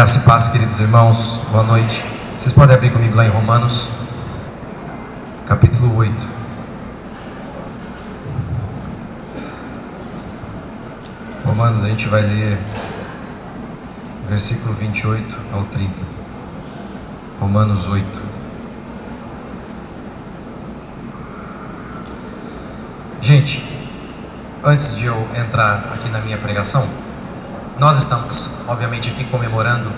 Graça e paz, queridos irmãos, boa noite. Vocês podem abrir comigo lá em Romanos, capítulo 8. Romanos, a gente vai ler versículo 28 ao 30. Romanos 8. Gente, antes de eu entrar aqui na minha pregação, nós estamos, obviamente, aqui comemorando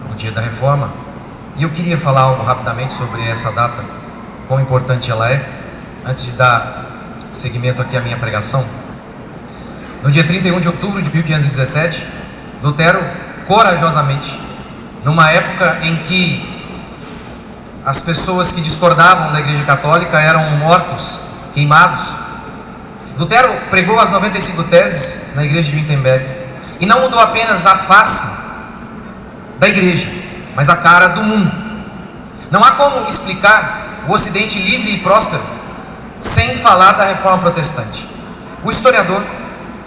o dia da Reforma, e eu queria falar algo rapidamente sobre essa data, quão importante ela é, antes de dar seguimento aqui à minha pregação. No dia 31 de outubro de 1517, Lutero, corajosamente, numa época em que as pessoas que discordavam da Igreja Católica eram mortos, queimados, Lutero pregou as 95 teses na igreja de Wittenberg, e não mudou apenas a face da igreja, mas a cara do mundo. Não há como explicar o Ocidente livre e próspero sem falar da Reforma Protestante. O historiador,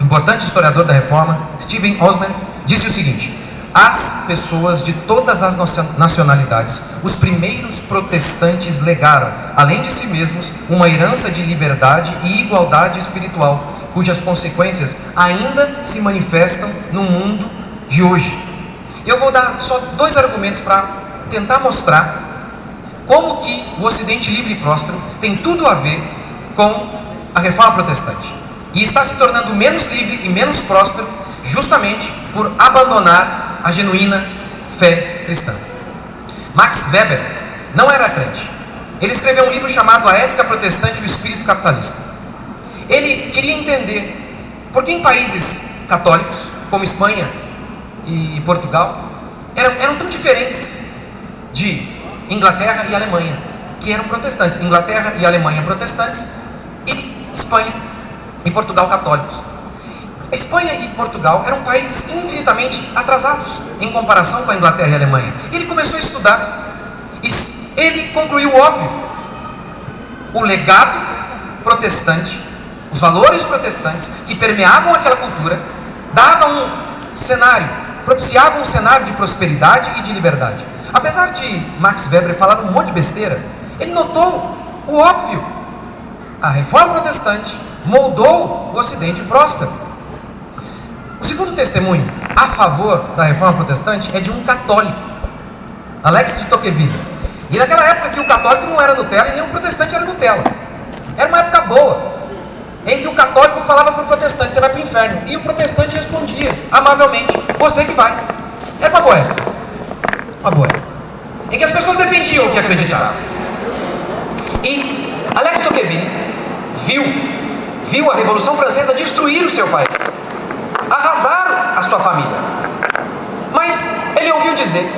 importante historiador da Reforma, Stephen Osman, disse o seguinte: as pessoas de todas as nacionalidades, os primeiros protestantes legaram, além de si mesmos, uma herança de liberdade e igualdade espiritual, cujas consequências ainda se manifestam no mundo de hoje. Eu vou dar só 2 argumentos para tentar mostrar como que o Ocidente livre e próspero tem tudo a ver com a Reforma Protestante, e está se tornando menos livre e menos próspero justamente por abandonar a genuína fé cristã. Max Weber não era crente. Ele escreveu um livro chamado A Ética Protestante e o Espírito Capitalista. Ele queria entender por que em países católicos, como Espanha e Portugal, eram tão diferentes de Inglaterra e Alemanha, que eram protestantes. Inglaterra e Alemanha protestantes, e Espanha e Portugal católicos. A Espanha e Portugal eram países infinitamente atrasados em comparação com a Inglaterra e a Alemanha. E ele começou a estudar, e ele concluiu o óbvio: o legado protestante, os valores protestantes que permeavam aquela cultura, davam um cenário, propiciavam um cenário de prosperidade e de liberdade. Apesar de Max Weber falar um monte de besteira, ele notou o óbvio: a Reforma Protestante moldou o Ocidente próspero. O segundo testemunho a favor da Reforma Protestante é de um católico, Alex de Tocqueville. E naquela época que o católico não era Nutella e nem o protestante era Nutella. Era uma época boa, em que o católico falava para o protestante: você vai para o inferno. E o protestante respondia amavelmente: você que vai. Era uma boa época. Uma boa época em que as pessoas defendiam o que acreditavam. E Alex de Tocqueville viu a Revolução Francesa destruir o seu país, arrasar a sua família. Mas ele ouviu dizer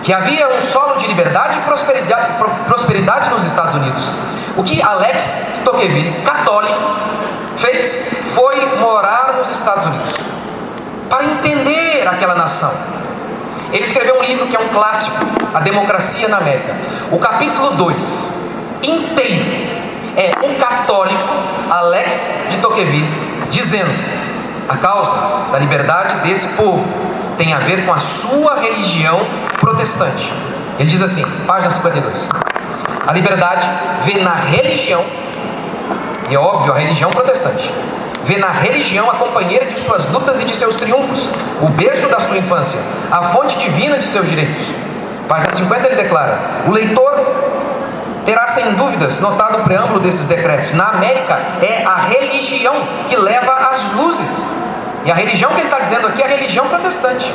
que havia um solo de liberdade e prosperidade nos Estados Unidos. O que Alex de Tocqueville, católico, fez foi morar nos Estados Unidos para entender aquela nação. Ele escreveu um livro que é um clássico, A Democracia na América. O capítulo 2 inteiro é um católico, Alex de Tocqueville, dizendo: a causa da liberdade desse povo tem a ver com a sua religião protestante. Ele diz assim, página 52: a liberdade vê na religião, e é óbvio, a religião protestante, vê na religião a companheira de suas lutas e de seus triunfos, o berço da sua infância, a fonte divina de seus direitos. Página 50 ele declara: o leitor terá sem dúvidas notado o preâmbulo desses decretos. Na América é a religião que leva as luzes. E a religião que ele está dizendo aqui é a religião protestante.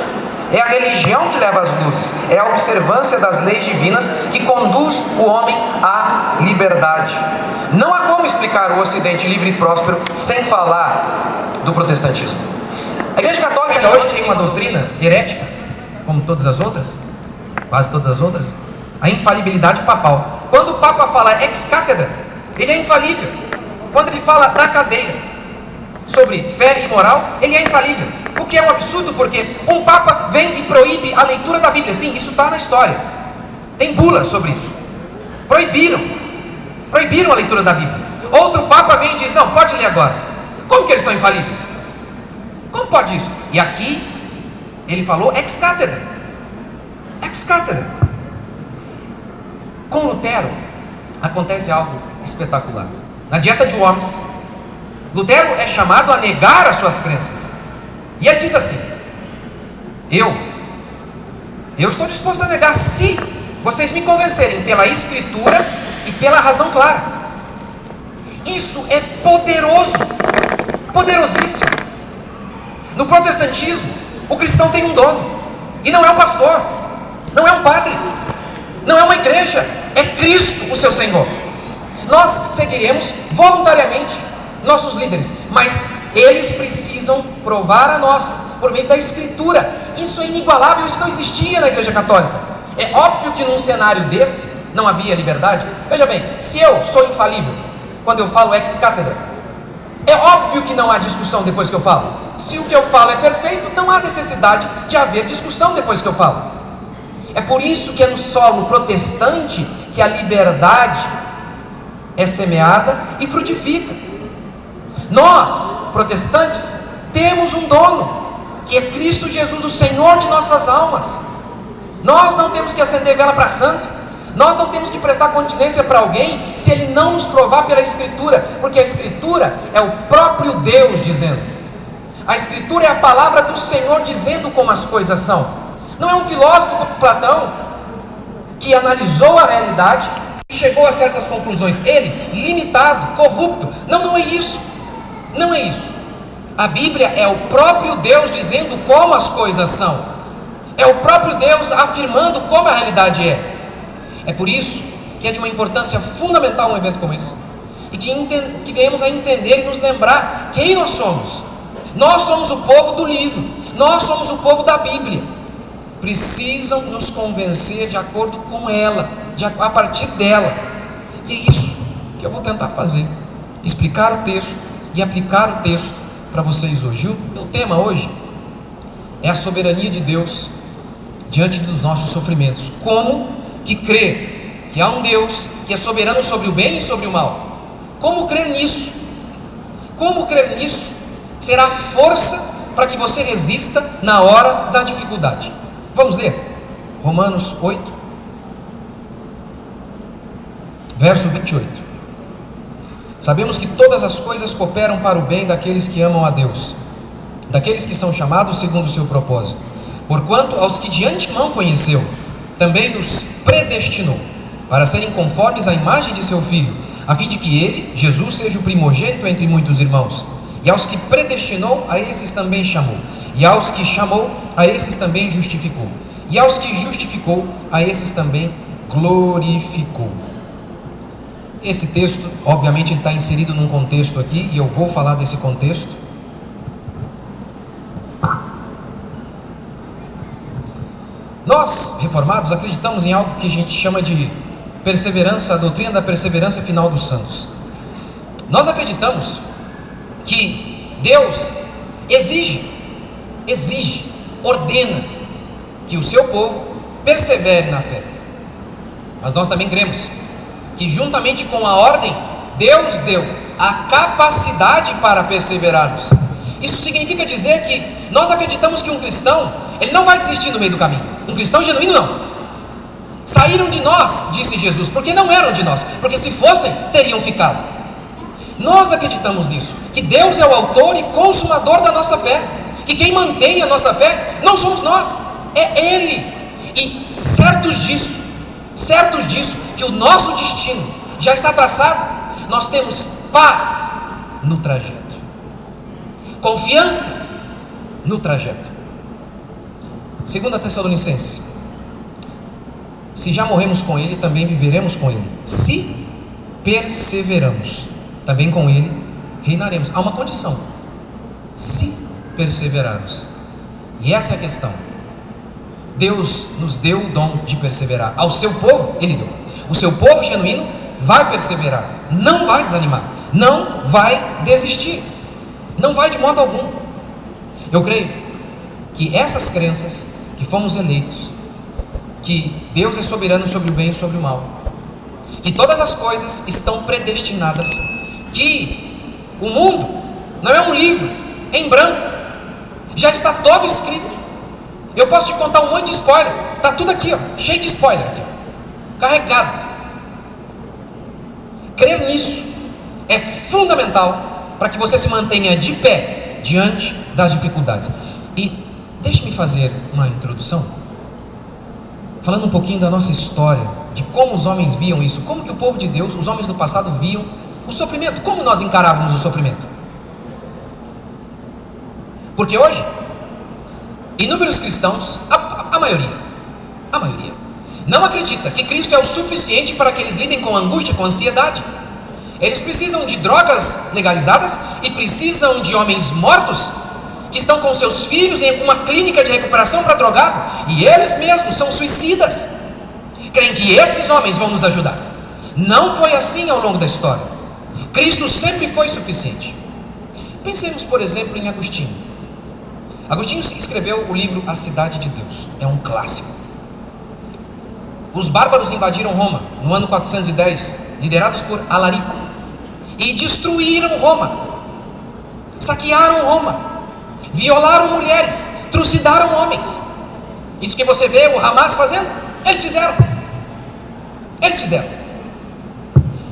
É a religião que leva as luzes. É a observância das leis divinas que conduz o homem à liberdade. Não há como explicar o Ocidente livre e próspero sem falar do protestantismo. A Igreja Católica hoje tem uma doutrina herética, como todas as outras, quase todas as outras, a infalibilidade papal. Quando o Papa fala ex cátedra, ele é infalível. Quando ele fala da cadeia sobre fé e moral, ele é infalível. O que é um absurdo, porque um Papa vem e proíbe a leitura da Bíblia. Sim, isso está na história. Tem bula sobre isso. Proibiram a leitura da Bíblia. Outro Papa vem e diz: não, pode ler agora. Como que eles são infalíveis? Como pode isso? E aqui ele falou ex cátedra. Ex-cátedra. Com Lutero acontece algo espetacular. Na Dieta de Worms, Lutero é chamado a negar as suas crenças. E ele diz assim: eu estou disposto a negar se vocês me convencerem pela Escritura e pela razão clara. Isso é poderoso, poderosíssimo. No protestantismo, o cristão tem um dono, e não é um pastor, não é um padre, não é uma igreja, é Cristo o seu Senhor. Nós seguiremos voluntariamente nossos líderes, mas eles precisam provar a nós, por meio da Escritura. Isso é inigualável, isso não existia na Igreja Católica. É óbvio que num cenário desse não havia liberdade. Veja bem, se eu sou infalível quando eu falo ex-cátedra, é óbvio que não há discussão depois que eu falo. Se o que eu falo é perfeito, não há necessidade de haver discussão depois que eu falo. É por isso que é no solo protestante que a liberdade é semeada e frutifica. Nós, protestantes, temos um dono, que é Cristo Jesus, o Senhor de nossas almas. Nós não temos que acender vela para santo, nós não temos que prestar continência para alguém se ele não nos provar pela Escritura, porque a Escritura é o próprio Deus dizendo. A Escritura é a palavra do Senhor dizendo como as coisas são. Não é um filósofo como Platão, que analisou a realidade e chegou a certas conclusões. Ele, limitado, corrupto. Não é isso. Não é isso. A Bíblia é o próprio Deus dizendo como as coisas são. É o próprio Deus afirmando como a realidade é. É por isso que é de uma importância fundamental um evento como esse, e que venhamos a entender e nos lembrar quem nós somos. Nós somos o povo do livro, nós somos o povo da Bíblia. Precisam nos convencer de acordo com ela, a partir dela. E é isso que eu vou tentar fazer: explicar o texto e aplicar o texto para vocês hoje. O meu tema hoje é a soberania de Deus diante dos nossos sofrimentos. Como que crer que há um Deus que é soberano sobre o bem e sobre o mal? Como crer nisso? Como crer nisso será a força para que você resista na hora da dificuldade. Vamos ler Romanos 8, verso 28. Sabemos que todas as coisas cooperam para o bem daqueles que amam a Deus, daqueles que são chamados segundo o seu propósito. Porquanto aos que de antemão conheceu, também os predestinou para serem conformes à imagem de seu Filho, a fim de que ele, Jesus, seja o primogênito entre muitos irmãos. E aos que predestinou, a esses também chamou. E aos que chamou, a esses também justificou. E aos que justificou, a esses também glorificou. Esse texto, obviamente, ele está inserido num contexto aqui, e eu vou falar desse contexto. Nós, reformados, acreditamos em algo que a gente chama de perseverança, a doutrina da perseverança final dos santos. Nós acreditamos que Deus exige, ordena que o seu povo persevere na fé. Mas nós também cremos que, juntamente com a ordem, Deus deu a capacidade para perseverarmos. Isso significa dizer que nós acreditamos que um cristão, ele não vai desistir no meio do caminho. Um cristão genuíno não. Saíram de nós, disse Jesus, porque não eram de nós, porque se fossem, teriam ficado. Nós acreditamos nisso, que Deus é o autor e consumador da nossa fé, que quem mantém a nossa fé não somos nós, é Ele. E certos disso, que o nosso destino já está traçado, nós temos paz no trajeto, confiança no trajeto. 2 Tessalonicenses: se já morremos com Ele, também viveremos com Ele. Se perseveramos, também com Ele reinaremos. Há uma condição: se perseverarmos. E essa é a questão. Deus nos deu o dom de perseverar. Ao seu povo, Ele deu. O seu povo genuíno vai perseverar, não vai desanimar, não vai desistir, não vai de modo algum. Eu creio que essas crenças, que fomos eleitos, que Deus é soberano sobre o bem e sobre o mal, que todas as coisas estão predestinadas, que o mundo não é um livro em branco, já está todo escrito. Eu posso te contar um monte de spoiler, Tá tudo aqui, ó, cheio de spoiler aqui, ó, carregado. Crer nisso é fundamental para que você se mantenha de pé diante das dificuldades. E deixe-me fazer uma introdução, falando um pouquinho da nossa história, de como os homens viam isso, como que o povo de Deus, os homens do passado viam o sofrimento, como nós encarávamos o sofrimento. Porque hoje, inúmeros cristãos, a maioria, não acredita que Cristo é o suficiente para que eles lidem com angústia, com ansiedade. Eles precisam de drogas legalizadas e precisam de homens mortos que estão com seus filhos em uma clínica de recuperação para drogado, e eles mesmos são suicidas. Creem que esses homens vão nos ajudar. Não foi assim ao longo da história. Cristo sempre foi suficiente. Pensemos, por exemplo, em Agostinho. Agostinho escreveu o livro A Cidade de Deus. É um clássico. Os bárbaros invadiram Roma no ano 410, liderados por Alarico, e destruíram Roma, saquearam Roma, violaram mulheres, trucidaram homens. Isso que você vê o Hamas fazendo, eles fizeram.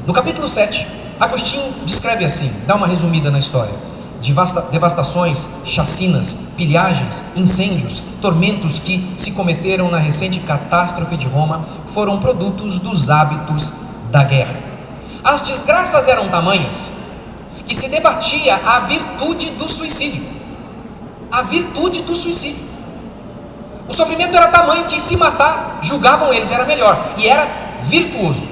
No capítulo 7, Agostinho descreve assim, dá uma resumida na história: devastações, chacinas, pilhagens, incêndios, tormentos que se cometeram na recente catástrofe de Roma foram produtos dos hábitos da guerra. As desgraças eram tamanhas que se debatia a virtude do suicídio. O sofrimento era tamanho que se matar, julgavam eles, era melhor, e era virtuoso.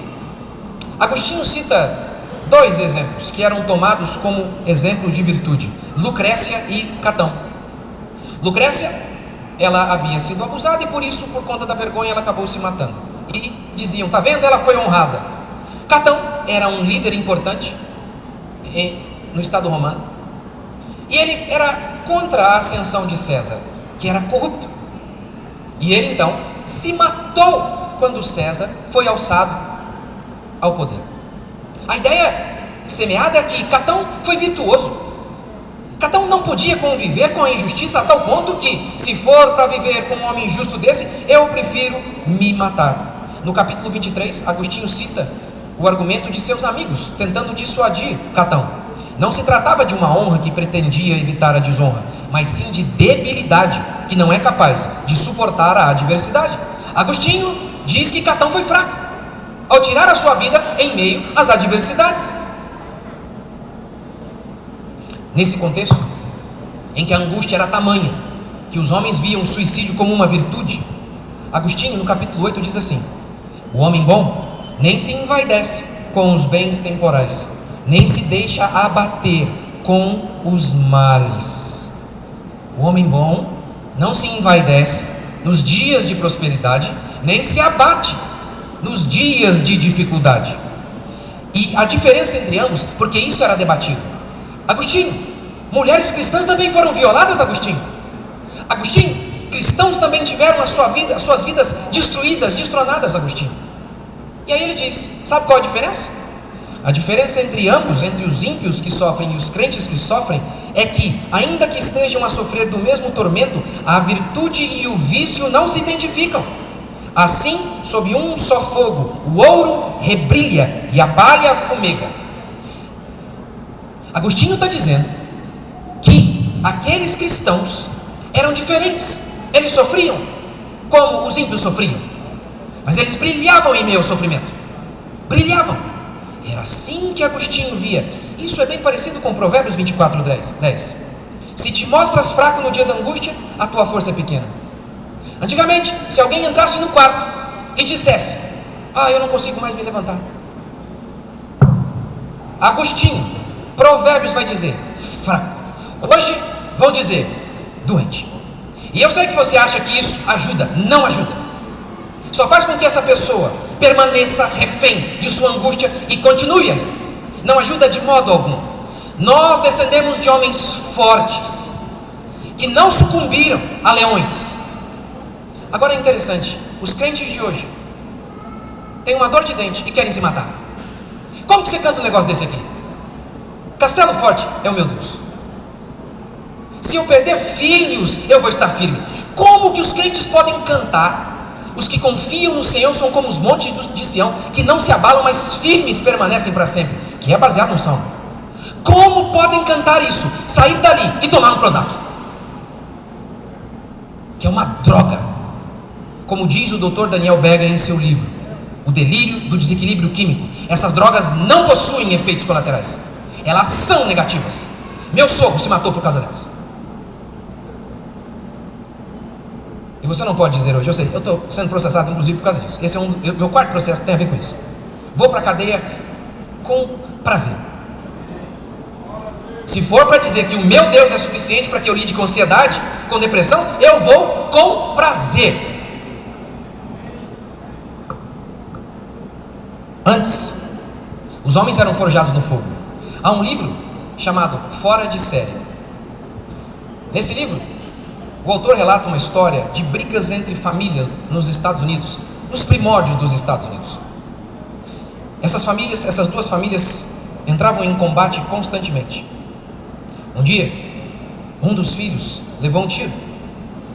Agostinho cita dois exemplos que eram tomados como exemplos de virtude: Lucrécia e Catão. Lucrécia, ela havia sido abusada e por isso, por conta da vergonha, ela acabou se matando. E diziam, tá vendo? Ela foi honrada. Catão era um líder importante no Estado romano, e ele era contra a ascensão de César, que era corrupto. E ele então se matou quando César foi alçado ao poder. A ideia semeada é que Catão foi virtuoso. Catão não podia conviver com a injustiça a tal ponto que, se for para viver com um homem injusto desse, eu prefiro me matar. No capítulo 23, Agostinho cita o argumento de seus amigos, tentando dissuadir Catão. Não se tratava de uma honra que pretendia evitar a desonra, mas sim de debilidade, que não é capaz de suportar a adversidade. Agostinho diz que Catão foi fraco ao tirar a sua vida em meio às adversidades. Nesse contexto, em que a angústia era tamanha que os homens viam o suicídio como uma virtude, Agostinho, no capítulo 8, diz assim: o homem bom nem se envaidece com os bens temporais, nem se deixa abater com os males. O homem bom não se envaidece nos dias de prosperidade, nem se abate nos dias de dificuldade. E a diferença entre ambos, porque isso era debatido: Agostinho, mulheres cristãs também foram violadas, Agostinho. Agostinho, cristãos também tiveram as suas vidas destruídas, destronadas, Agostinho. E aí ele diz, sabe qual a diferença? A diferença entre ambos, entre os ímpios que sofrem e os crentes que sofrem, é que, ainda que estejam a sofrer do mesmo tormento, a virtude e o vício não se identificam. Assim, sob um só fogo, o ouro rebrilha e a palha fumega. Agostinho está dizendo que aqueles cristãos eram diferentes. Eles sofriam como os ímpios sofriam, mas eles brilhavam em meio ao sofrimento. Brilhavam. Era assim que Agostinho via. Isso é bem parecido com Provérbios 24:10. Se te mostras fraco no dia da angústia, a tua força é pequena. Antigamente, se alguém entrasse no quarto e dissesse: eu não consigo mais me levantar, Agostinho, Provérbios vai dizer fraco. Hoje vão dizer doente. E eu sei que você acha que isso ajuda. Não ajuda. Só faz com que essa pessoa permaneça refém de sua angústia e continue ali. Não ajuda de modo algum. Nós descendemos de homens fortes que não sucumbiram a leões. Agora é interessante, os crentes de hoje têm uma dor de dente e querem se matar. Como que você canta um negócio desse aqui? Castelo forte é o meu Deus. Se eu perder filhos, eu vou estar firme. Como que os crentes podem cantar Os que confiam no Senhor são como os montes de Sião, que não se abalam, mas firmes permanecem para sempre. Que é baseado no Salmo. Como podem cantar isso, sair dali e tomar um Prozac? Que é uma droga. Como diz o Dr. Daniel Berger em seu livro, O Delírio do Desequilíbrio Químico, essas drogas não possuem efeitos colaterais. Elas são negativas. Meu sogro se matou por causa delas. E você não pode dizer hoje, eu sei, eu estou sendo processado inclusive por causa disso. Esse é meu quarto processo, tem a ver com isso. Vou para a cadeia com prazer. Se for para dizer que o meu Deus é suficiente para que eu lide com ansiedade, com depressão, eu vou com prazer. Antes, os homens eram forjados no fogo. Há um livro chamado Fora de Série. Nesse livro, o autor relata uma história de brigas entre famílias nos Estados Unidos, nos primórdios dos Estados Unidos. Essas duas famílias entravam em combate constantemente. Um dia, um dos filhos levou um tiro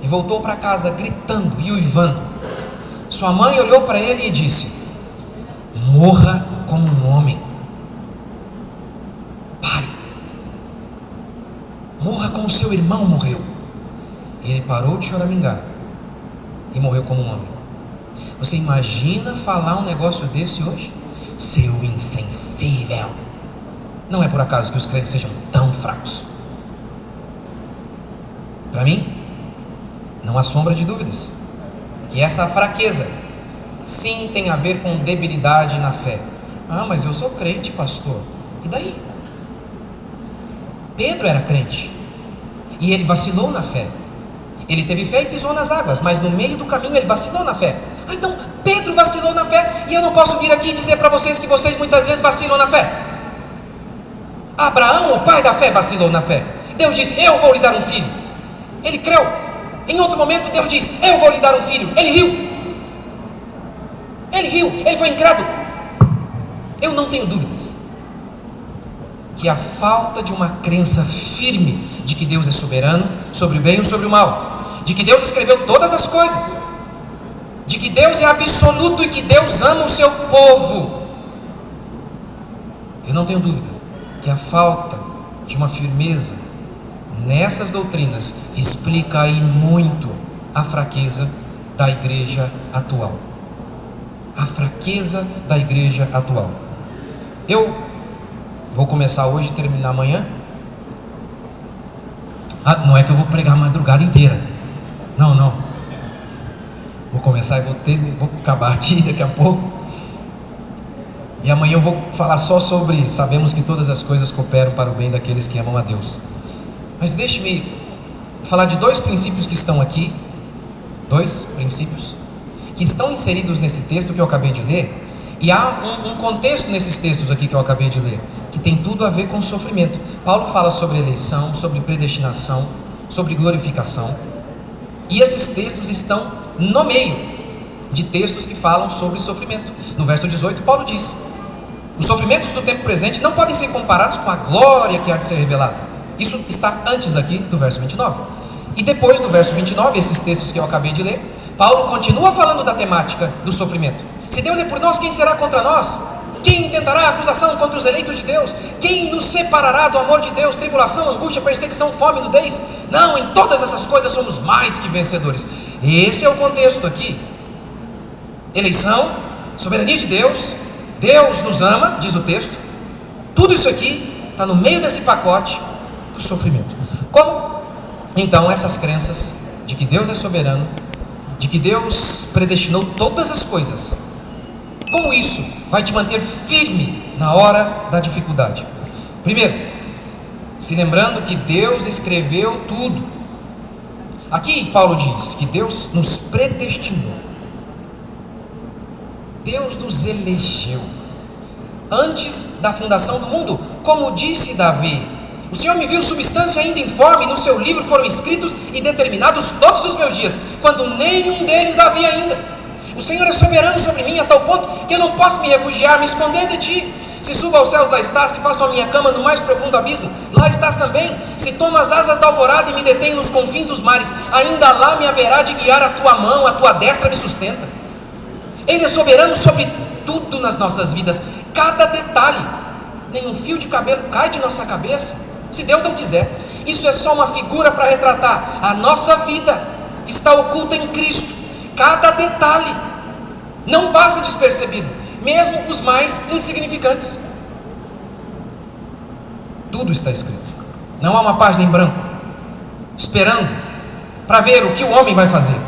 e voltou para casa gritando e uivando. Sua mãe olhou para ele e disse: morra como um homem. Pare. Morra como seu irmão morreu. E ele parou de choramingar e morreu como um homem. Você imagina falar um negócio desse hoje? Seu insensível. Não é por acaso que os crentes sejam tão fracos. Para mim, não há sombra de dúvidas que essa fraqueza sim tem a ver com debilidade na fé. Ah, mas eu sou crente, pastor. E daí? Pedro era crente e ele vacilou na fé. Ele teve fé e pisou nas águas, mas no meio do caminho ele vacilou na fé. Ah, então Pedro vacilou na fé, e eu não posso vir aqui e dizer para vocês que vocês muitas vezes vacilam na fé. Abraão, o pai da fé, vacilou na fé. Deus disse: eu vou lhe dar um filho. Ele creu. Em outro momento Deus disse: eu vou lhe dar um filho. Ele riu. Ele foi incrédulo. Eu não tenho dúvidas que a falta de uma crença firme de que Deus é soberano sobre o bem ou sobre o mal, de que Deus escreveu todas as coisas, de que Deus é absoluto e que Deus ama o seu povo, eu não tenho dúvida que a falta de uma firmeza nessas doutrinas explica aí muito a fraqueza da igreja atual. A fraqueza da igreja atual. Eu vou começar hoje e terminar amanhã. Não é que eu vou pregar a madrugada inteira. Não. Vou começar e vou acabar aqui daqui a pouco. E amanhã eu vou falar só sobre: sabemos que todas as coisas cooperam para o bem daqueles que amam a Deus. Mas deixe-me falar de dois princípios que estão aqui. Dois princípios que estão inseridos nesse texto que eu acabei de ler. E há um contexto nesses textos aqui que eu acabei de ler, que tem tudo a ver com sofrimento. Paulo fala sobre eleição, sobre predestinação, sobre glorificação. E esses textos estão no meio de textos que falam sobre sofrimento. No verso 18, Paulo diz: os sofrimentos do tempo presente não podem ser comparados com a glória que há de ser revelada. Isso está antes aqui do verso 29. E depois do verso 29, esses textos que eu acabei de ler, Paulo continua falando da temática do sofrimento. Se Deus é por nós, quem será contra nós? Quem intentará acusação contra os eleitos de Deus? Quem nos separará do amor de Deus? Tribulação, angústia, perseguição, fome, nudez? Não, em todas essas coisas somos mais que vencedores. Esse é o contexto aqui. Eleição, soberania de Deus, Deus nos ama, diz o texto. Tudo isso aqui está no meio desse pacote do sofrimento. Como então essas crenças de que Deus é soberano, de que Deus predestinou todas as coisas, como isso vai te manter firme na hora da dificuldade? Primeiro, se lembrando que Deus escreveu tudo. Aqui Paulo diz que Deus nos predestinou. Deus nos elegeu antes da fundação do mundo, como disse Davi: o Senhor me viu substância ainda informe, no seu livro foram escritos e determinados todos os meus dias, quando nenhum deles havia ainda. O Senhor é soberano sobre mim a tal ponto que eu não posso me refugiar, me esconder de ti. Se subo aos céus, lá estás. Se faço a minha cama no mais profundo abismo, lá estás também. Se tomo as asas da alvorada e me detenho nos confins dos mares, ainda lá me haverá de guiar a tua mão, a tua destra me sustenta. Ele é soberano sobre tudo nas nossas vidas, cada detalhe. Nenhum fio de cabelo cai de nossa cabeça, se Deus não quiser. Isso é só uma figura para retratar a nossa vida. Está oculta em Cristo, cada detalhe não passa despercebido, mesmo os mais insignificantes. Tudo está escrito, não há uma página em branco esperando para ver o que o homem vai fazer.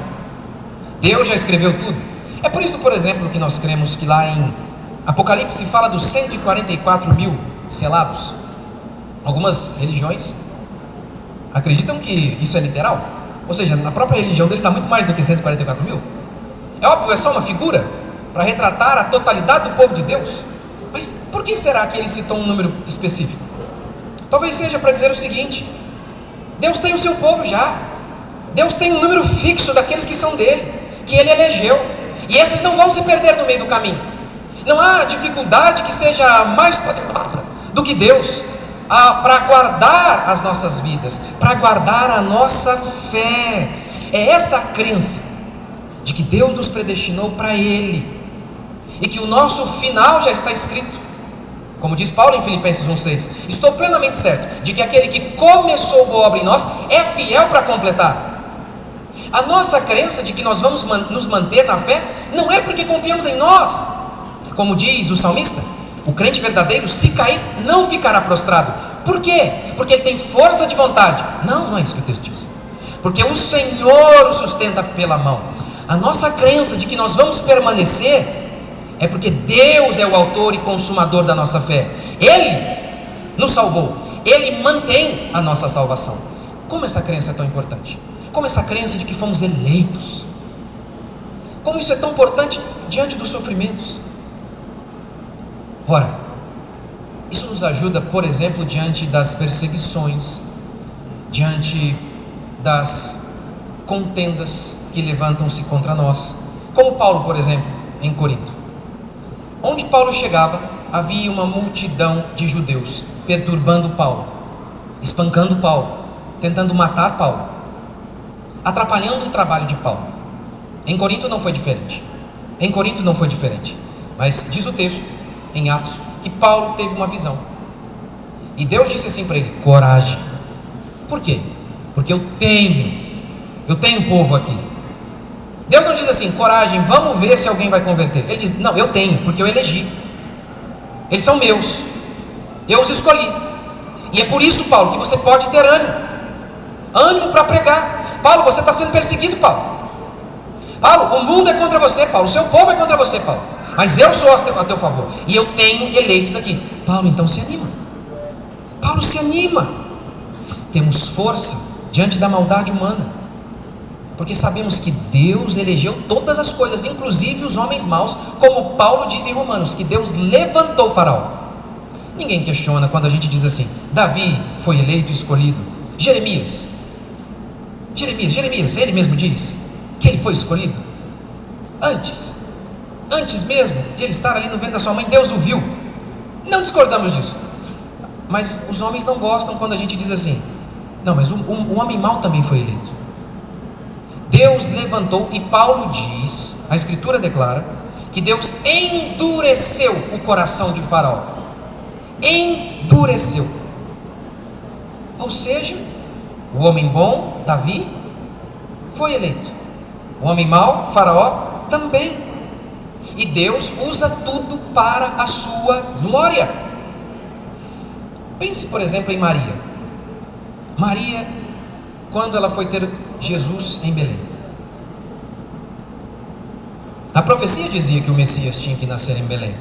Deus já escreveu tudo. É por isso, por exemplo, que nós cremos que lá em Apocalipse fala dos 144 mil selados. Algumas religiões acreditam que isso é literal, ou seja, na própria religião deles há muito mais do que 144 mil. É óbvio, é só uma figura para retratar a totalidade do povo de Deus. Mas por que será que ele citou um número específico? Talvez seja para dizer o seguinte: Deus tem o seu povo já. Deus tem um número fixo daqueles que são dele, que ele elegeu, e esses não vão se perder no meio do caminho. Não há dificuldade que seja mais poderosa do que Deus para guardar as nossas vidas, para guardar a nossa fé. É essa crença de que Deus nos predestinou para Ele, e que o nosso final já está escrito. Como diz Paulo em Filipenses 1,6: estou plenamente certo de que aquele que começou boa obra em nós é fiel para completar. A nossa crença de que nós vamos nos manter na fé não é porque confiamos em nós. Como diz o salmista, o crente verdadeiro, se cair, não ficará prostrado. Por quê? Porque ele tem força de vontade. Não é isso que o texto diz. Porque o Senhor o sustenta pela mão. A nossa crença de que nós vamos permanecer é porque Deus é o autor e consumador da nossa fé. Ele nos salvou, Ele mantém a nossa salvação. Como essa crença é tão importante? Como essa crença de que fomos eleitos? Como isso é tão importante diante dos sofrimentos? Ora, isso nos ajuda, por exemplo, diante das perseguições, diante das contendas que levantam-se contra nós, como Paulo, por exemplo, em Corinto. Onde Paulo chegava, havia uma multidão de judeus perturbando Paulo, espancando Paulo, tentando matar Paulo, atrapalhando o trabalho de Paulo. Em Corinto não foi diferente. Mas diz o texto, em Atos, que Paulo teve uma visão, e Deus disse assim para ele: coragem. Por quê? Porque eu tenho povo aqui. Deus não diz assim: coragem, vamos ver se alguém vai converter. Ele diz: não, eu tenho, porque eu elegi. Eles são meus, eu os escolhi. E é por isso, Paulo, que você pode ter ânimo para pregar. Paulo, você está sendo perseguido, Paulo. Paulo, o mundo é contra você, Paulo. O seu povo é contra você, Paulo. Mas eu sou a teu favor, e eu tenho eleitos aqui. Paulo, então se anima. Paulo se anima. Temos força diante da maldade humana, porque sabemos que Deus elegeu todas as coisas, inclusive os homens maus, como Paulo diz em Romanos, que Deus levantou Faraó. Ninguém questiona quando a gente diz assim: Davi foi eleito e escolhido. Jeremias, ele mesmo diz que ele foi escolhido. Antes mesmo de ele estar ali no ventre da sua mãe, Deus o viu. Não discordamos disso. Mas os homens não gostam quando a gente diz assim: não, mas o homem mau também foi eleito. Deus levantou, e Paulo diz, a Escritura declara, que Deus endureceu o coração de Faraó. Endureceu. Ou seja, o homem bom, Davi, foi eleito. O homem mau, Faraó, também. E Deus usa tudo para a sua glória. Pense, por exemplo, em Maria. Maria, quando ela foi ter Jesus em Belém, a profecia dizia que o Messias tinha que nascer em Belém.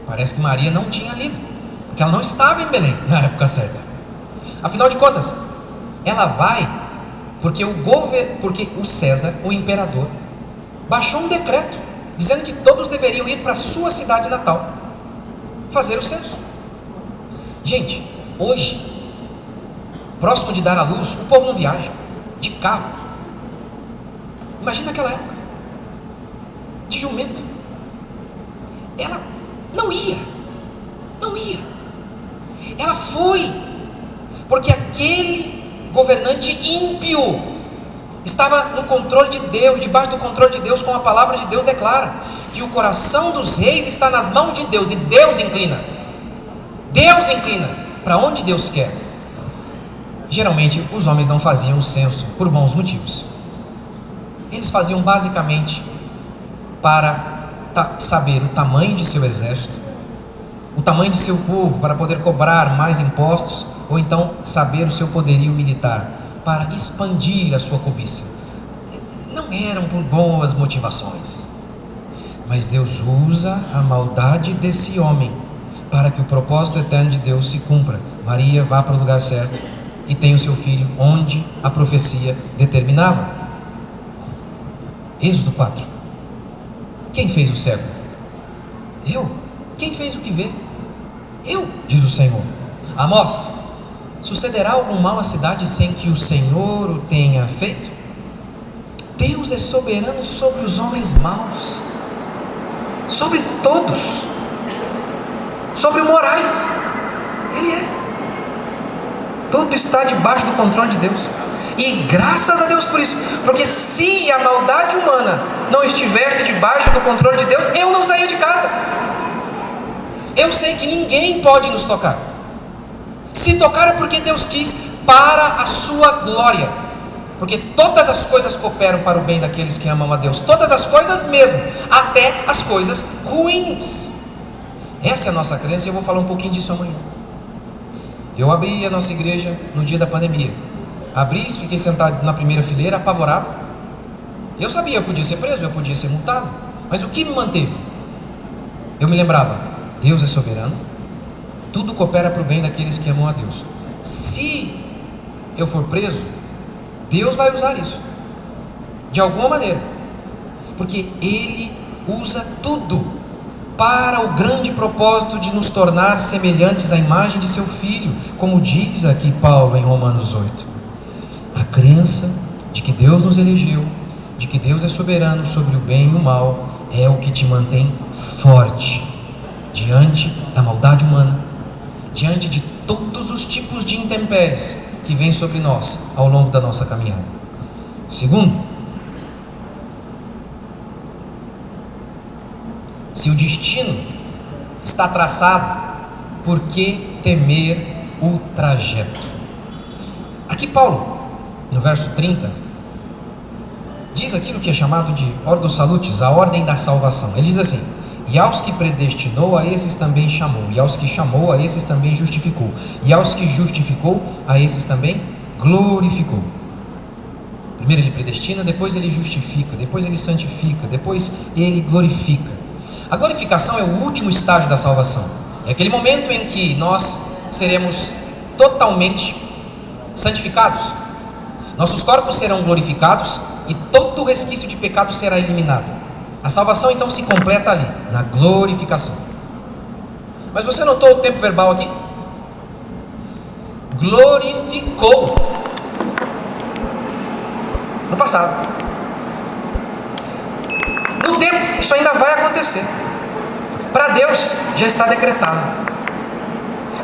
Parece que Maria não tinha lido, porque ela não estava em Belém na época certa. Afinal de contas, ela vai porque o César, o imperador, baixou um decreto dizendo que todos deveriam ir para a sua cidade natal fazer o censo. Gente, hoje, próximo de dar à luz, o povo não viaja de carro. Imagina aquela época, de jumento. Ela não ia. Não ia. Ela foi, porque aquele governante ímpio estava no controle de Deus, debaixo do controle de Deus, como a palavra de Deus declara. E o coração dos reis está nas mãos de Deus, e Deus inclina. Deus inclina para onde Deus quer. Geralmente os homens não faziam o censo por bons motivos. Eles faziam basicamente para saber o tamanho de seu exército, o tamanho de seu povo, para poder cobrar mais impostos, ou então saber o seu poderio militar, para expandir a sua cobiça. Não eram por boas motivações, mas Deus usa a maldade desse homem para que o propósito eterno de Deus se cumpra. Maria vá para o lugar certo e tenha o seu filho onde a profecia determinava. Êxodo 4. Quem fez o cego? Eu. Quem fez o que vê? Eu, diz o Senhor. Amós, sucederá algum mal à cidade sem que o Senhor o tenha feito? Deus é soberano sobre os homens maus, sobre todos, sobre morais. Ele é. Tudo está debaixo do controle de Deus. E graças a Deus por isso, porque se a maldade humana não estivesse debaixo do controle de Deus, eu não saía de casa. Eu sei que ninguém pode nos tocar. Se tocar é porque Deus quis, para a sua glória, porque todas as coisas cooperam para o bem daqueles que amam a Deus, todas as coisas mesmo, até as coisas ruins. Essa é a nossa crença, e eu vou falar um pouquinho disso amanhã. Eu abri a nossa igreja no dia da pandemia. Abri, fiquei sentado na primeira fileira, apavorado. Eu sabia, eu podia ser preso, eu podia ser multado, mas o que me manteve? Eu me lembrava, Deus é soberano, tudo coopera para o bem daqueles que amam a Deus. Se eu for preso, Deus vai usar isso, de alguma maneira, porque Ele usa tudo para o grande propósito de nos tornar semelhantes à imagem de seu Filho, como diz aqui Paulo em Romanos 8. A crença de que Deus nos elegeu, de que Deus é soberano sobre o bem e o mal, é o que te mantém forte diante da maldade humana, diante de todos os tipos de intempéries que vêm sobre nós ao longo da nossa caminhada. Segundo, se o destino está traçado, por que temer o trajeto? Aqui Paulo, no verso 30, diz aquilo que é chamado de Ordo Salutis, a ordem da salvação. Ele diz assim: e aos que predestinou, a esses também chamou, e aos que chamou, a esses também justificou, e aos que justificou, a esses também glorificou. Primeiro ele predestina, depois ele justifica, depois ele santifica, depois ele glorifica. A glorificação é o último estágio da salvação. É aquele momento em que nós seremos totalmente santificados. Nossos corpos serão glorificados e todo o resquício de pecado será eliminado. A salvação então se completa ali, na glorificação. Mas você notou o tempo verbal aqui? Glorificou. No passado. No tempo, isso ainda vai acontecer. Para Deus já está decretado.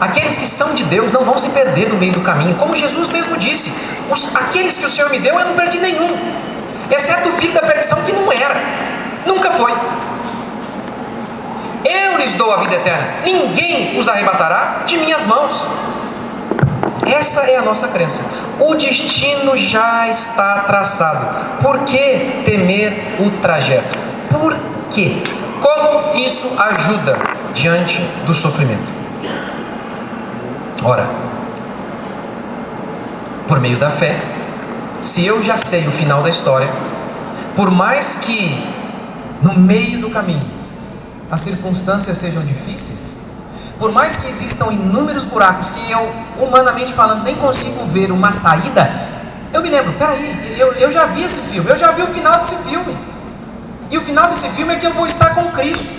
Aqueles que são de Deus não vão se perder no meio do caminho, como Jesus mesmo disse: aqueles que o Senhor me deu, eu não perdi nenhum, exceto o filho da perdição, que não era, nunca foi. Eu lhes dou a vida eterna, ninguém os arrebatará de minhas mãos. Essa é a nossa crença. O destino já está traçado. Por que temer o trajeto? Por quê? Como isso ajuda diante do sofrimento? Ora, por meio da fé, se eu já sei o final da história, por mais que no meio do caminho as circunstâncias sejam difíceis, por mais que existam inúmeros buracos que eu, humanamente falando, nem consigo ver uma saída, eu me lembro, peraí, eu já vi esse filme, eu já vi o final desse filme. E o final desse filme é que eu vou estar com Cristo,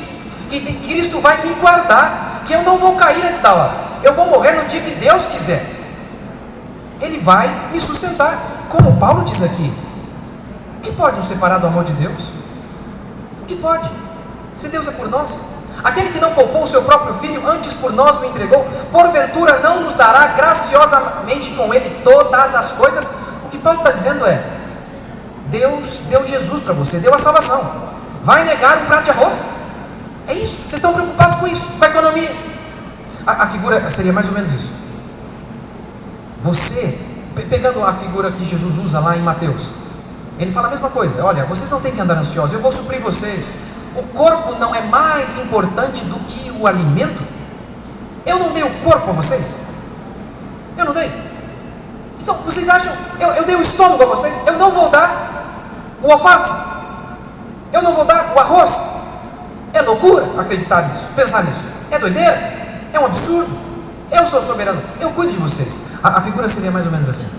que Cristo vai me guardar, que eu não vou cair antes da hora, eu vou morrer no dia que Deus quiser. Ele vai me sustentar, como Paulo diz aqui. O que pode nos separar do amor de Deus? O que pode? Se Deus é por nós. Aquele que não poupou o seu próprio filho, antes por nós o entregou, porventura não nos dará graciosamente com ele todas as coisas? O que Paulo está dizendo é: Deus deu Jesus para você, deu a salvação. Vai negar um prato de arroz? É isso. Vocês estão preocupados com isso, com a economia. A figura seria mais ou menos isso. Você, pegando a figura que Jesus usa lá em Mateus, ele fala a mesma coisa: olha, vocês não têm que andar ansiosos, eu vou suprir vocês. O corpo não é mais importante do que o alimento? Eu não dei o corpo a vocês? Eu não dei? Então, vocês acham, eu dei o estômago a vocês? Eu não vou dar o alface? Eu não vou dar o arroz? É loucura acreditar nisso, pensar nisso. É doideira? É um absurdo. Eu sou soberano, eu cuido de vocês. A figura seria mais ou menos assim: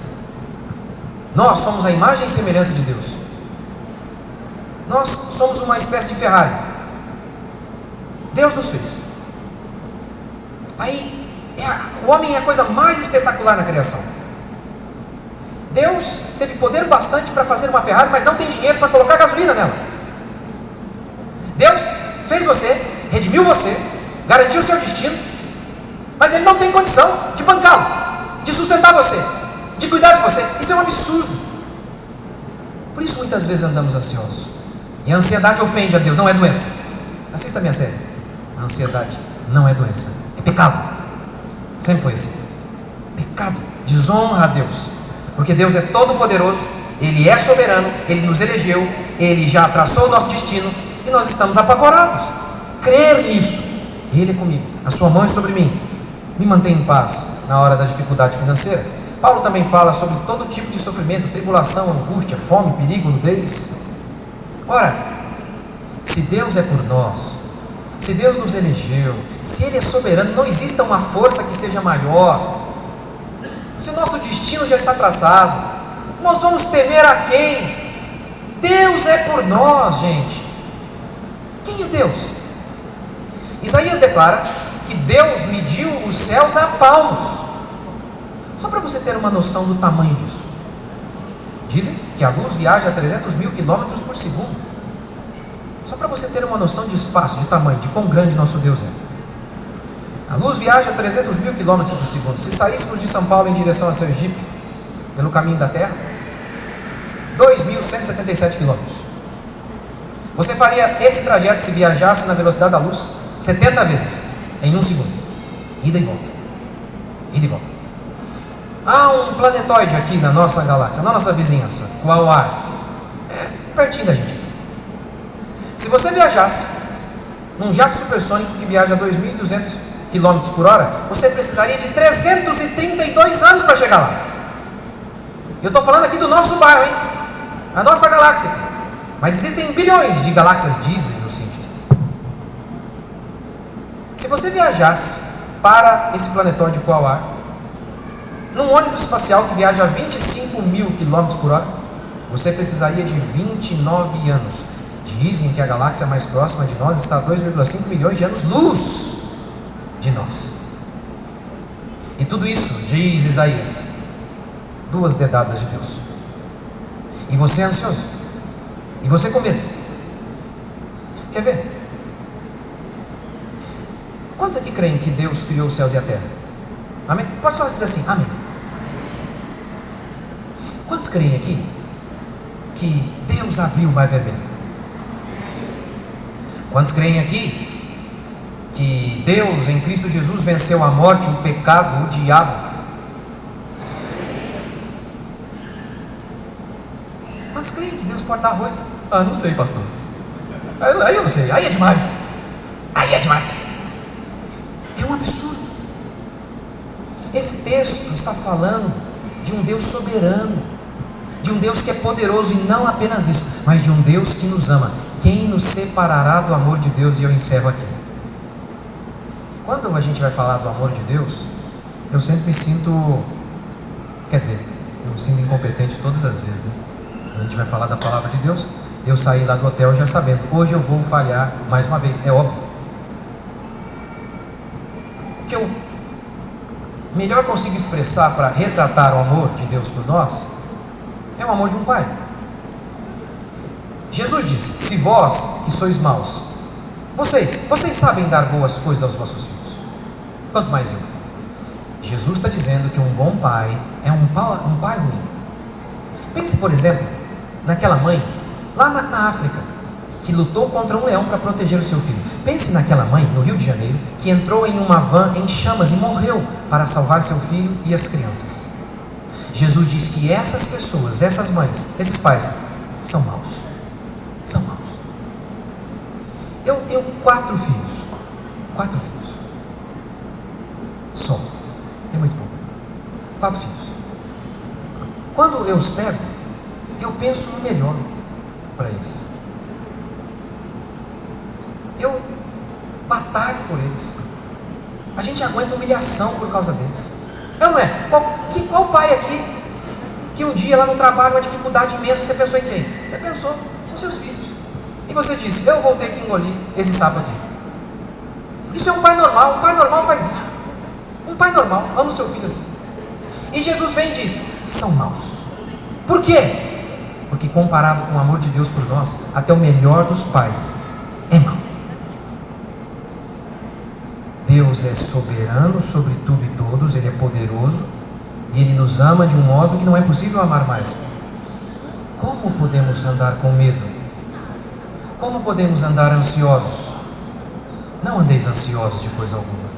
nós somos a imagem e semelhança de Deus. Nós somos uma espécie de Ferrari. Deus nos fez. Aí, o homem é a coisa mais espetacular na criação. Deus teve poder bastante para fazer uma Ferrari, mas não tem dinheiro para colocar gasolina nela. Deus fez você, redimiu você, garantiu o seu destino, mas Ele não tem condição de bancá-lo, de sustentar você, de cuidar de você. Isso é um absurdo. Por isso muitas vezes andamos ansiosos. E a ansiedade ofende a Deus, não é doença. Assista a minha série. A ansiedade não é doença, é pecado. Sempre foi assim. Pecado, desonra a Deus. Porque Deus é todo poderoso, Ele é soberano, Ele nos elegeu, Ele já traçou o nosso destino, e nós estamos apavorados. Crer nisso: Ele é comigo, a sua mão é sobre mim, me mantém em paz na hora da dificuldade financeira. Paulo também fala sobre todo tipo de sofrimento, tribulação, angústia, fome, perigo, nudez. Ora, se Deus é por nós, se Deus nos elegeu, se Ele é soberano, não exista uma força que seja maior. Se o nosso destino já está traçado, nós vamos temer a quem? Deus é por nós, gente. Quem é Deus? Isaías declara que Deus mediu os céus a palmos. Só para você ter uma noção do tamanho disso. Dizem que a luz viaja a 300 mil quilômetros por segundo. Só para você ter uma noção de espaço, de tamanho, de quão grande nosso Deus é. A luz viaja a 300 mil quilômetros por segundo. Se saíssemos de São Paulo em direção a Sergipe, pelo caminho da Terra, 2.177 quilômetros. Você faria esse trajeto se viajasse na velocidade da luz 70 vezes em um segundo. Ida e volta. Ida e volta. Há um planetoide aqui na nossa galáxia, na nossa vizinhança, o Quaoar. É pertinho da gente aqui. Se você viajasse num jato supersônico que viaja a 2.200 km por hora, você precisaria de 332 anos para chegar lá. Eu estou falando aqui do nosso bairro, hein? A nossa galáxia. Mas existem bilhões de galáxias, dizem os cientistas. Se você viajasse para esse planetóide Quaoar num ônibus espacial que viaja a 25 mil km por hora, você precisaria de 29 anos. Dizem que a galáxia mais próxima de nós está a 2,5 milhões de anos-luz de nós. E tudo isso, diz Isaías, 2 dedadas de Deus. E você é ansioso. E você com medo. Quer ver? Quantos aqui creem que Deus criou os céus e a terra? Amém? Pode só dizer assim, amém. Quantos creem aqui que Deus abriu o mar vermelho? Quantos creem aqui que Deus em Cristo Jesus venceu a morte, o pecado, o diabo? Quantos creem que Deus pode dar arroz? Ah, não sei, pastor. Aí eu não sei, aí é demais. Aí é demais. É um absurdo. Esse texto está falando de um Deus soberano, de um Deus que é poderoso, e não apenas isso, mas de um Deus que nos ama. Quem nos separará do amor de Deus? E eu encerro aqui. Quando a gente vai falar do amor de Deus, eu sempre me sinto, quer dizer, eu me sinto incompetente todas as vezes, né? A gente vai falar da palavra de Deus, eu saí lá do hotel já sabendo, hoje eu vou falhar mais uma vez, é óbvio. O que eu melhor consigo expressar para retratar o amor de Deus por nós é o amor de um pai. Jesus disse: se vós, que sois maus, Vocês sabem dar boas coisas aos vossos filhos, quanto mais eu. Jesus está dizendo que um bom pai é um pai ruim. Pense, por exemplo, naquela mãe lá na África, que lutou contra um leão para proteger o seu filho. Pense naquela mãe, no Rio de Janeiro, que entrou em uma van em chamas e morreu para salvar seu filho e as crianças. Jesus diz que essas pessoas, essas mães, esses pais, são maus. São maus. Eu tenho 4 filhos. 4 filhos. Só. É muito pouco. 4 filhos. Quando eu os pego, eu penso no melhor para eles. Eu batalho por eles. A gente aguenta humilhação por causa deles. Não é? Qual pai aqui que um dia lá no trabalho uma dificuldade imensa, você pensou em quem? Você pensou nos seus filhos. E você disse, eu vou ter que engolir esse sapo aqui. Isso é um pai normal. Um pai normal faz isso. Um pai normal ama o seu filho assim. E Jesus vem e diz, são maus. Por quê? Porque comparado com o amor de Deus por nós, até o melhor dos pais é mau. Deus é soberano sobre tudo e todos, Ele é poderoso e Ele nos ama de um modo que não é possível amar mais. Como podemos andar com medo? Como podemos andar ansiosos? Não andeis ansiosos de coisa alguma.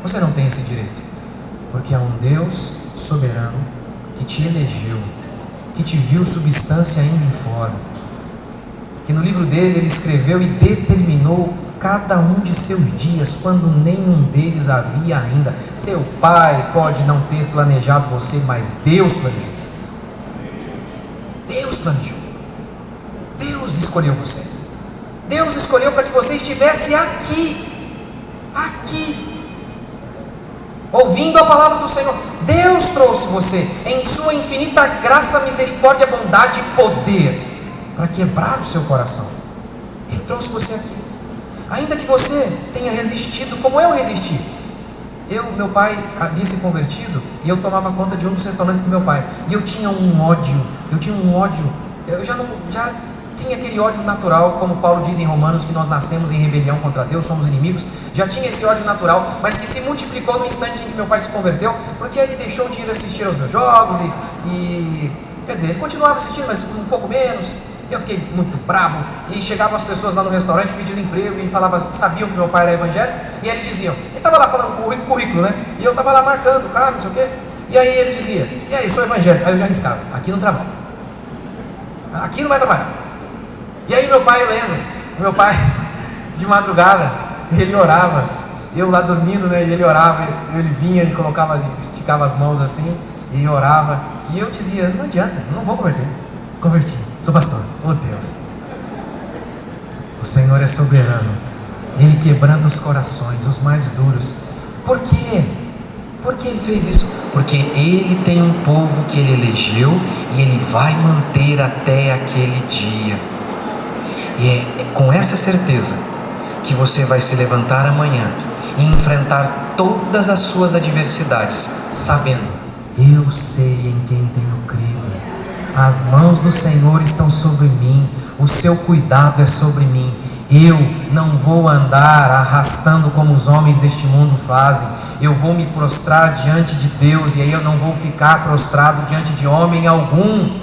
Você não tem esse direito, porque há um Deus soberano que te elegeu, que te viu substância ainda informe, que no livro dele Ele escreveu e determinou cada um de seus dias, quando nenhum deles havia ainda. Seu pai pode não ter planejado você, mas Deus planejou. Deus planejou. Deus escolheu você. Deus escolheu para que você estivesse aqui, ouvindo a palavra do Senhor. Deus trouxe você em sua infinita graça, misericórdia, bondade e poder para quebrar o seu coração. Ele trouxe você aqui. Ainda que você tenha resistido como eu resisti. Meu pai havia se convertido e eu tomava conta de um dos restaurantes do meu pai. E eu tinha um ódio. Eu já tinha aquele ódio natural, como Paulo diz em Romanos, que nós nascemos em rebelião contra Deus, somos inimigos. Já tinha esse ódio natural, mas que se multiplicou no instante em que meu pai se converteu, porque ele deixou de ir assistir aos meus jogos quer dizer, ele continuava assistindo, mas um pouco menos. Eu fiquei muito brabo, e chegavam as pessoas lá no restaurante pedindo emprego e sabiam que meu pai era evangélico, e eles diziam, ele estava lá falando currículo, né? E eu estava lá marcando o cara, não sei o quê. E aí ele dizia, e aí, eu sou evangélico. Aí eu já arriscava, aqui não trabalha. Aqui não vai trabalhar. E aí meu pai, eu lembro, de madrugada, ele orava, eu lá dormindo, né? E ele orava, ele vinha e esticava as mãos assim, e orava, e eu dizia, não adianta, não vou converter. Converti, sou pastor. Oh Deus, o Senhor é soberano, Ele quebranta os corações, os mais duros. Por quê? Por que Ele fez isso? Porque Ele tem um povo que Ele elegeu e Ele vai manter até aquele dia. E é com essa certeza que você vai se levantar amanhã e enfrentar todas as suas adversidades, sabendo, eu sei em quem tenho crido. As mãos do Senhor estão sobre mim, o seu cuidado é sobre mim. Eu não vou andar arrastando como os homens deste mundo fazem. Eu vou me prostrar diante de Deus, e aí eu não vou ficar prostrado diante de homem algum.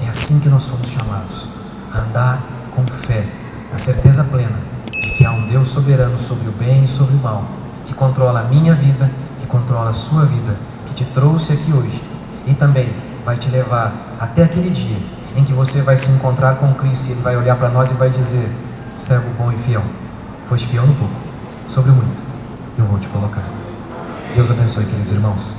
É assim que nós fomos chamados, a andar com fé, na certeza plena de que há um Deus soberano sobre o bem e sobre o mal, que controla a minha vida, que controla a sua vida, que te trouxe aqui hoje e também vai te levar até aquele dia em que você vai se encontrar com Cristo, e Ele vai olhar para nós e vai dizer, servo bom e fiel, foste fiel no pouco, sobre o muito eu vou te colocar. Deus abençoe, queridos irmãos.